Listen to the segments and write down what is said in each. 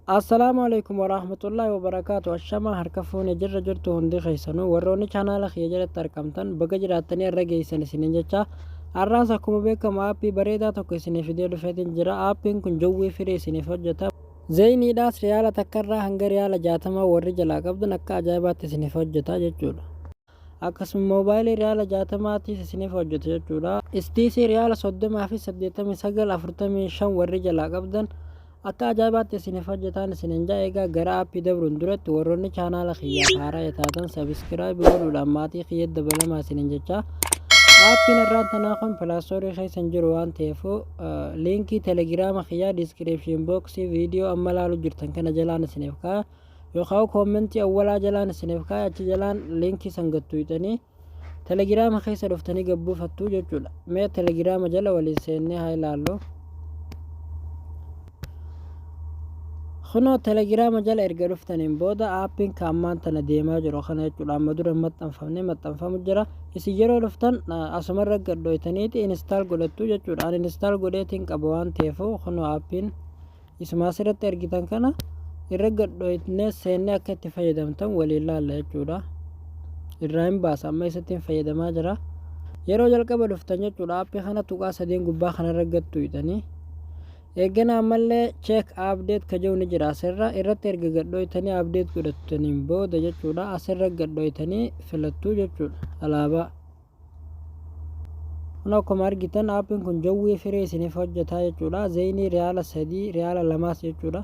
السلام عليكم ورحمة الله وبركاته. الشما هركفوني جرى جرتو هندي خيسانو وروني channel خيجرة تركمتن بقى جراتني الرجي سنسينين جتا الراسا كم بكم آبي بريدا توكي سني فيديو لفتين جرا آبين كن جوي فري سني فجتا زيني داس ريالة تكرر هنگريالة جاتما ورجلا قبض نكا عجائبات سني فجتا جتشولا akkasuma moobaayilii riyaala 60 isiniif hojjetu jechuudha. istiisii riyaala 30 fi 8945 warri jalaa qabdan akka ajaa'ibaatti isiniif hojjetan isinin jaa eegaa gara aappii dabruun duratti warroonni chaanaala kiyyaa haaraa taatan sabiskiraayib godhuudhaan maatii kiyya dabalamaa isinin jecha aappiin irraan tanaa kun pilaastoorii keessan jiru waan ta'eef liinkii telegiraama kiyyaa diskiripshin booksii viidiyoo amma laaluu jirtan kana jalaan isiniif kaa'a yookaan koomentii awwalaa jalaan isiniif kaa'a achi jalaan liinkii sangattuu hidhanii telegiraama keessa dhuftanii gabbuufattuu jechuudha. mee telegiraama jala waliin seennee haa ilaallu. kunoo telegiraama jala erga dhuftaniin booda aappiin kaammaan tana deemaa jiru kana jechuudha. amma dura maxxanfamu jira. isin yeroo dhuftan asumarra gadhoytaniiti instaal godhattu jechuudha. an instaal godheetiin qaba waan ta'eef kunoo aappiin isuma asirratti ergitan kana irra gadhoytne seenne akka itti fayyadamtan waliin laalla jechuudha. irraa hin baasa amma isatti fayyadamaa jira. yeroo jalqaba dhuftan jechuudha aappii kana tuqaa sadeen gubbaa kanarra gattu hidhanii eegana ammallee check update ka jiru ni jira asirra irratti erga gadhoytanii update godhataniin booda jechuudha asirra gadhoytanii filattuu jechuudha alaabaa. kun akkuma argitan aappiin kun jawwii firee isiniif hojjetaa jechuudha. zeenii riyaala 3 riyaala 2 jechuudha.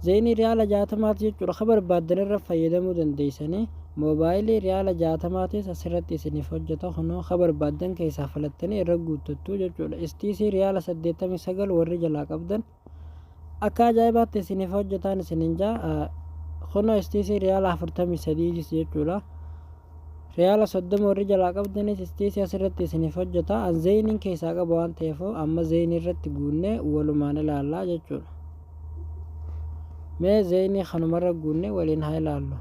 zeenii riyaala 60 jechuudha. ka barbaadan irra fayyadamuu dandeessanii moobaayilii riyaala 60 asirratti isiniif hojjeta. kunoo ka barbaadan keessaa filattanii irra guuttattuu jechuudha. istiisii riyaala 89 warri jalaa qabdan akka ajaa'ibaatti isiniif hojjetaan isinin jaa kunoo istiisii riyaala 43 jechuudha. riyaala 30 warri jalaa qabdanis istiisii asirratti isiniif hojjeta. an zeeniin keessaa qaba waan ta'eef amma zeenii irratti guunnee walumaan ilaallaa jechuudha. mee zeenii kanumarra guunnee waliin haa ilaallu.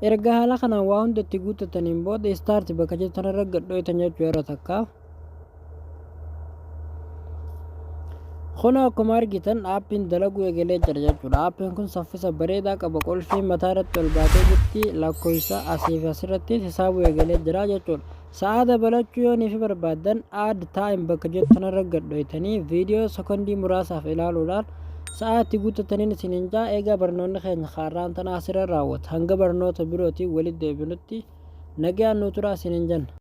erga haala kanaan waa hundatti guuttataniin booda istaarti bakka jettanirra gadhoytan jechuu yeroo takkaaf kun akkuma argitan aappiin dalaguu eegalee jira jechuudha. aappiin kun saffisa bareedaa qaba. qolfii mataa irratti ol baatee jirti. lakkoofsa asii fi asirratti hisaabuu eegalee jira jechuudha. sa'aa dabalachuu yoo niif barbaadan add time bakka jettanirra gadhoytanii viidiyoo sekondii muraasaaf ilaaluudhaan sa'aatti guuttataniin isinin jaa eegaa barnoonni keenya kaarraan tana asirra raawwata. hanga barnoota birootiin walitti deebinutti nagaan nu turaa isinin jenna.